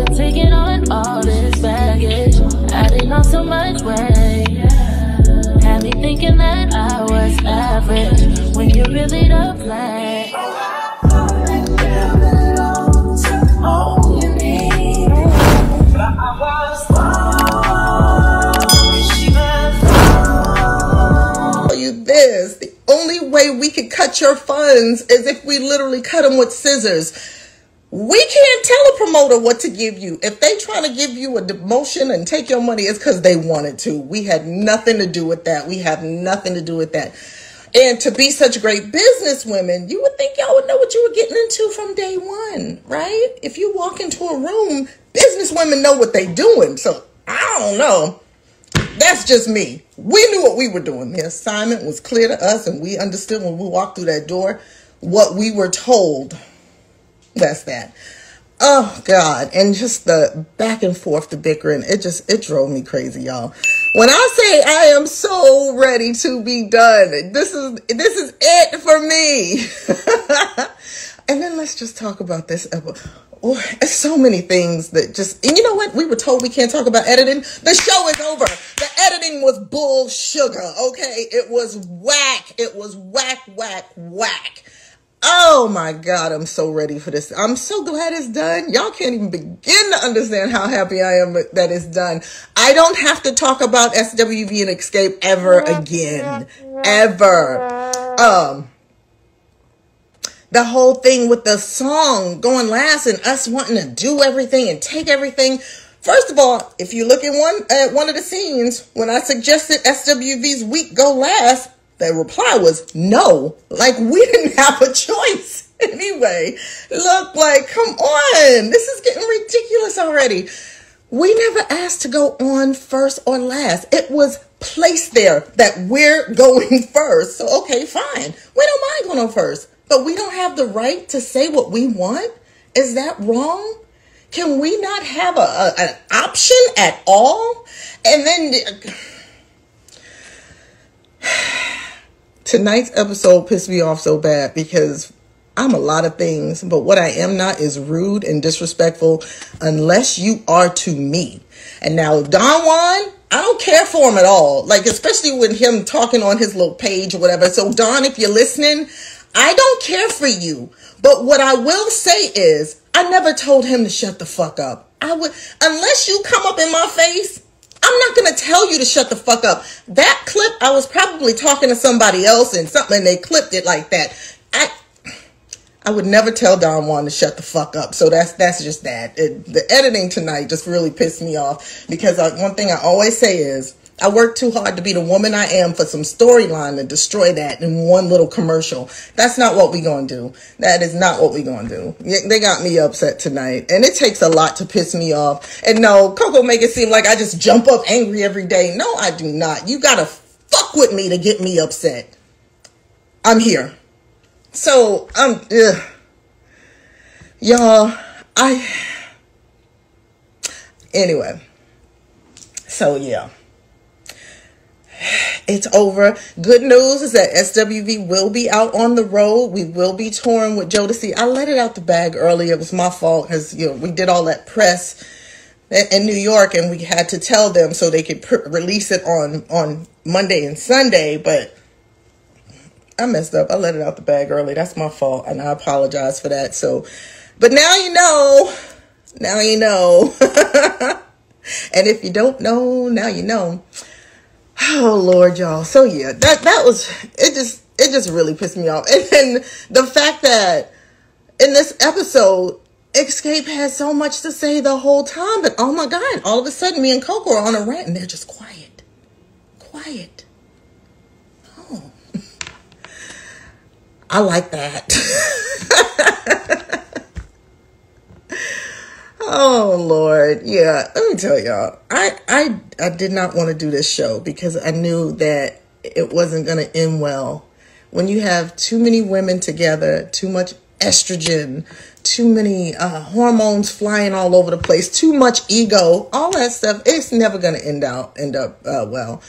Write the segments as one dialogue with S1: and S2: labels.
S1: been taking on all this baggage, adding on so much weight. Had me thinking that I was average, when you really the plan.
S2: This, the only way we could cut your funds is if we literally cut them with scissors. We can't tell a promoter what to give you. If they trying to give you a demotion and take your money, it's because they wanted to. We had nothing to do with that. We have nothing to do with that. And to be such great business women, you would think y'all would know what you were getting into from day one, right? If you walk into a room, business women know what they're doing. So I don't know. That's just me. We knew what we were doing. The assignment was clear to us, and we understood when we walked through that door what we were told. That's that. Oh, God. And just the back and forth, the bickering, it drove me crazy, y'all. When I say I am so ready to be done, this is it for me. And then let's just talk about this episode. Oh, there's so many things that just, and you know what? We were told we can't talk about editing. The show is over. The editing was bull sugar, okay? It was whack. It was whack, whack, whack. Oh my God, I'm so ready for this. I'm so glad it's done. Y'all can't even begin to understand how happy I am that it's done. I don't have to talk about SWV and Xscape ever again. Ever. The whole thing with the song going last and us wanting to do everything and take everything. First of all, if you look at one of the scenes, when I suggested SWV's week go last, the reply was no. Like we didn't have a choice anyway. Look, like, come on. This is getting ridiculous already. We never asked to go on first or last. It was placed there that we're going first. So, okay, fine. We don't mind going on first. But we don't have the right to say what we want? Is that wrong? Can we not have an option at all? And then tonight's episode pissed me off so bad because I'm a lot of things, but what I am not is rude and disrespectful unless you are to me. And now Don Juan, I don't care for him at all. Like, especially with him talking on his little page or whatever. So Don, if you're listening, I don't care for you, but what I will say is I never told him to shut the fuck up. Unless you come up in my face, I'm not going to tell you to shut the fuck up. That clip, I was probably talking to somebody else and they clipped it like that. I would never tell Don Juan to shut the fuck up. So that's just that. The editing tonight just really pissed me off because one thing I always say is, I worked too hard to be the woman I am for some storyline to destroy that in one little commercial. That's not what we're going to do. That is not what we're going to do. They got me upset tonight. And it takes a lot to piss me off. And no, Coco make it seem like I just jump up angry every day. No, I do not. You got to fuck with me to get me upset. I'm here. So, y'all, anyway. So, yeah. It's over. Good news is that SWV will be out on the road. We will be touring with Jodeci. I let it out the bag early. It was my fault because we did all that press in New York and we had to tell them so they could release it on Monday and Sunday. But I messed up. I let it out the bag early. That's my fault, and I apologize for that. So, but now you know. Now you know. And if you don't know, now you know. Oh Lord, y'all. So yeah, that was it. Just really pissed me off. And then the fact that in this episode, Xscape had so much to say the whole time, but oh my God, all of a sudden me and Coco are on a rant and they're just quiet. Oh, I like that. Oh Lord, yeah. Let me tell y'all, I did not want to do this show because I knew that it wasn't going to end well. When you have too many women together, too much estrogen, too many hormones flying all over the place, too much ego, all that stuff, it's never going to end up well.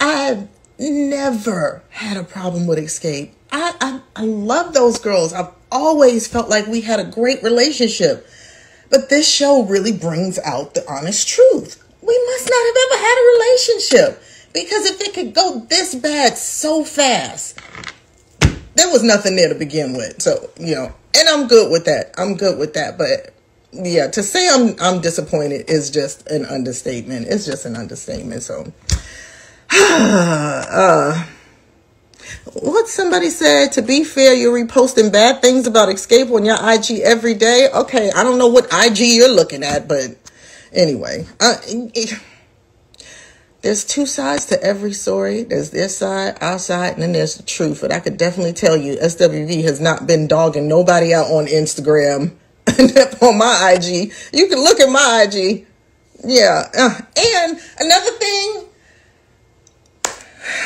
S2: I've never had a problem with Xscape. I love those girls. I've always felt like we had a great relationship. But this show really brings out the honest truth. We must not have ever had a relationship, because if it could go this bad so fast, there was nothing there to begin with. So, you know, and I'm good with that. I'm good with that. But yeah, to say I'm disappointed is just an understatement. It's just an understatement. So, what somebody said, to be fair, you're reposting bad things about Xscape on your IG every day. Okay, I don't know what IG you're looking at, but anyway, there's two sides to every story. There's their side, our side, and then there's the truth. But I could definitely tell you, SWV has not been dogging nobody out on Instagram on my IG. You can look at my IG. Yeah. And another thing,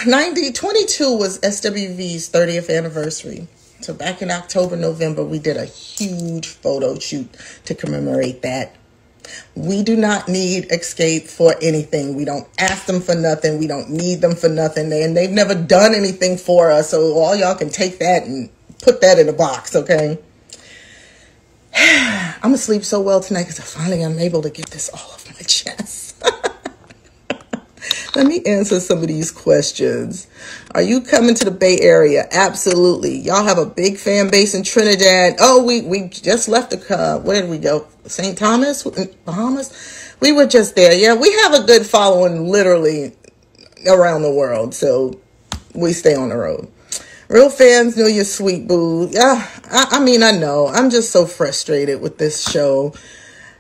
S2: 22 was SWV's 30th anniversary. So back in October, November, we did a huge photo shoot to commemorate that. We do not need Xscape for anything. We don't ask them for nothing. We don't need them for nothing. And they've never done anything for us. So all y'all can take that and put that in a box, okay? I'm going to sleep so well tonight because finally I'm able to get this all off my chest. Let me answer some of these questions. Are you coming to the Bay Area? Absolutely. Y'all have a big fan base in Trinidad. Oh, we just left the, where did we go? St. Thomas, Bahamas? We were just there. Yeah, we have a good following literally around the world. So we stay on the road. Real fans know you're sweet, boo. Yeah, I mean, I know. I'm just so frustrated with this show.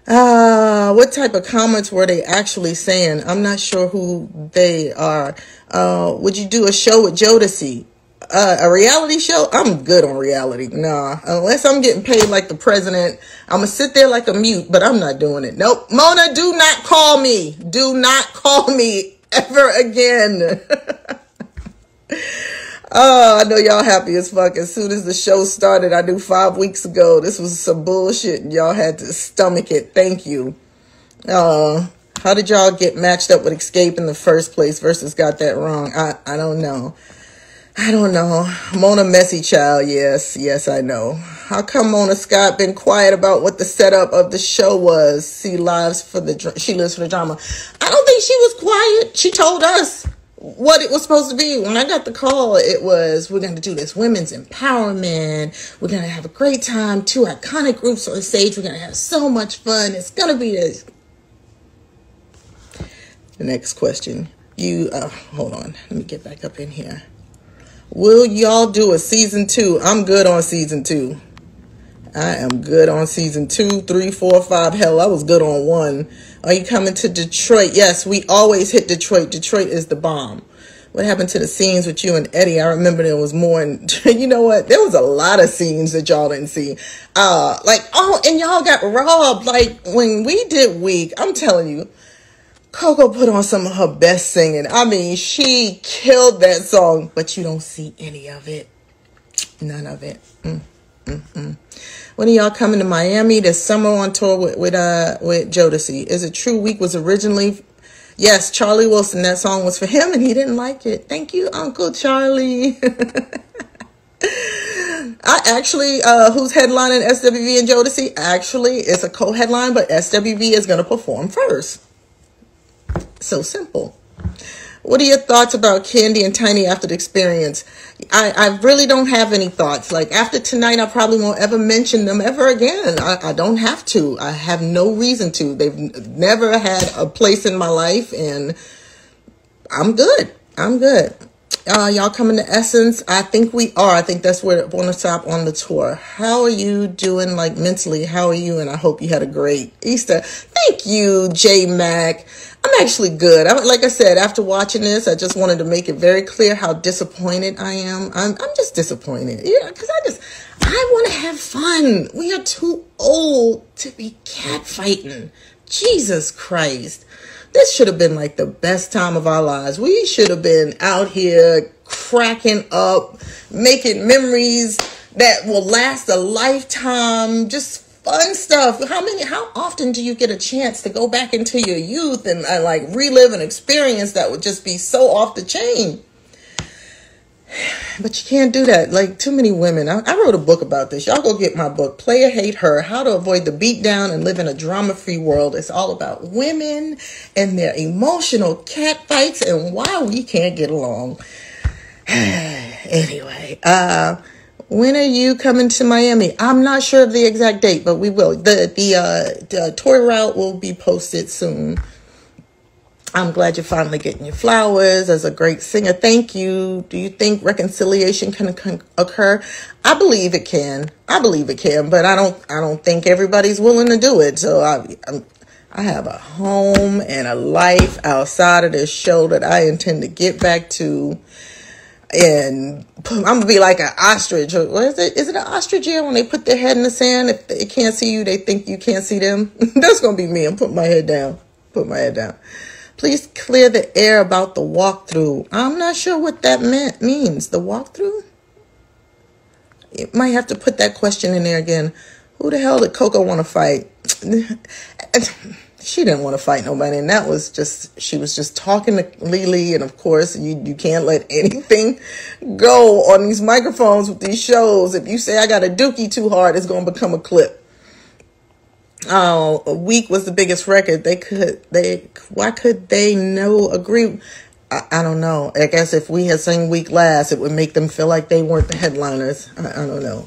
S2: What type of comments were they actually saying? I'm not sure who they are. Would you do a show with Jodeci? A reality show? I'm good on reality. Nah, unless I'm getting paid like the president, I'm gonna sit there like a mute, but I'm not doing it. Nope. Mona, do not call me. Do not call me ever again. Oh, I know y'all happy as fuck. As soon as the show started, I knew 5 weeks ago this was some bullshit and y'all had to stomach it. Thank you. How did y'all get matched up with Xscape in the first place versus got that wrong? I don't know. I don't know. Mona Messy Child. Yes, I know. How come Mona Scott been quiet about what the setup of the show was? She lives for the drama. I don't think she was quiet. She told us what it was supposed to be. When I got the call, it was, we're going to do this women's empowerment. We're going to have a great time. 2 iconic groups on the stage. We're going to have so much fun. It's going to be this. The next question. Hold on. Let me get back up in here. Will y'all do a season 2? I'm good on season 2. I am good on season 2, 3, 4, 5. Hell, I was good on 1. Are you coming to Detroit? Yes, we always hit Detroit. Detroit is the bomb. What happened to the scenes with you and Eddie? I remember there was more. And you know what? There was a lot of scenes that y'all didn't see. And y'all got robbed. Like when we did Week, I'm telling you, Coco put on some of her best singing. I mean, she killed that song, but you don't see any of it. None of it. When are y'all coming to Miami this summer on tour with Jodeci? Is it true Week was originally? Yes, Charlie Wilson. That song was for him and he didn't like it. Thank you, Uncle Charlie. I actually, who's headlining SWV and Jodeci? Actually, it's a co-headline, but SWV is going to perform first. So simple. What are your thoughts about Candy and Tiny after the experience? I really don't have any thoughts. Like after tonight, I probably won't ever mention them ever again. I don't have to. I have no reason to. They've never had a place in my life and I'm good. I'm good. Y'all coming to Essence? I think we are. I think that's where we're going to stop on the tour. How are you doing, like mentally? How are you? And I hope you had a great Easter. Thank you, J Mac. I'm actually good. Like I said, after watching this, I just wanted to make it very clear how disappointed I am. I'm just disappointed. Yeah, because I want to have fun. We are too old to be catfighting. Jesus Christ. This should have been like the best time of our lives. We should have been out here cracking up, making memories that will last a lifetime. Just fun stuff. How often do you get a chance to go back into your youth and like relive an experience that would just be so off the chain? But you can't do that. Like, too many women. I wrote a book about this. Y'all go get my book, Player Hate Her, How to Avoid the Beatdown and Live in a Drama-Free World. It's all about women and their emotional catfights and why we can't get along. Anyway, when are you coming to Miami? I'm not sure of the exact date, but we will. The tour route will be posted soon. I'm glad you're finally getting your flowers. As a great singer, thank you. Do you think reconciliation can occur? I believe it can. But I don't think everybody's willing to do it. So I have a home and a life outside of this show that I intend to get back to. And I'm gonna be like an ostrich. What is it? Is it an ostrich here when they put their head in the sand? If they can't see you, they think you can't see them. That's gonna be me. I'm putting my head down. Please clear the air about the walkthrough. I'm not sure what that means. The walkthrough? You might have to put that question in there again. Who the hell did Coco want to fight? She didn't want to fight nobody. And that was just, she was just talking to Lily. And of course, you can't let anything go on these microphones with these shows. If you say I got a dookie too hard, it's going to become a clip. Oh, a week was the biggest record. Why could they agree? I don't know. I guess if we had sang Week last, it would make them feel like they weren't the headliners. I don't know.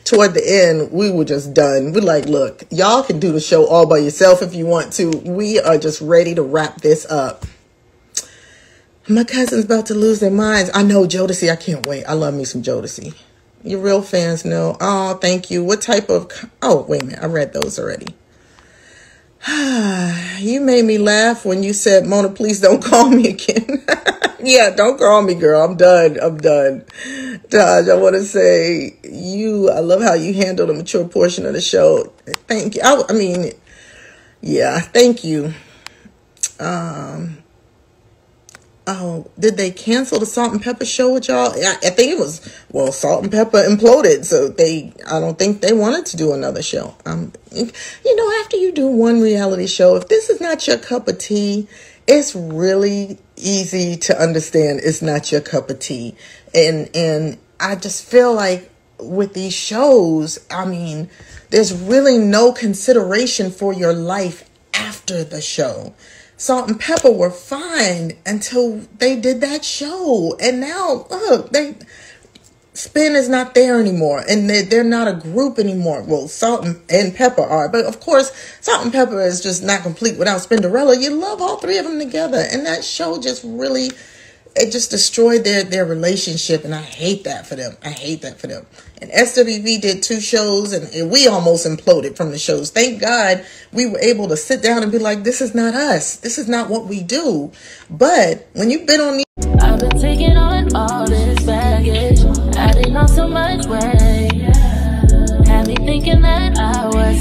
S2: Toward the end, we were just done. We're like, look, y'all can do the show all by yourself if you want to. We are just ready to wrap this up. My cousin's about to lose their minds. I know, Jodeci. I can't wait. I love me some Jodeci. Your real fans know. Oh, thank you. What type of... Oh, wait a minute. I read those already. You made me laugh when you said, Mona, please don't call me again. Yeah, don't call me, girl. I'm done. Taj, I want to say, I love how you handle the mature portion of the show. Thank you. I mean, yeah, thank you. Oh, did they cancel the Salt and Pepper show with y'all? I think it was, Salt and Pepper imploded. So I don't think they wanted to do another show. After you do one reality show, if this is not your cup of tea, it's really easy to understand it's not your cup of tea. And I just feel like with these shows, there's really no consideration for your life after the show. Salt and Pepper were fine until they did that show. And now, look, Spin is not there anymore. And they're not a group anymore. Well, Salt and Pepper are. But, of course, Salt and Pepper is just not complete without Spinderella. You love all three of them together. And that show just really... It just destroyed their relationship, and I hate that for them. And SWV did 2 shows, and we almost imploded from the shows. Thank God we were able to sit down and be like, this is not us. This is not what we do. But when you've been on these...
S1: I've been taking on all this baggage, adding on so much weight. Had me thinking that I was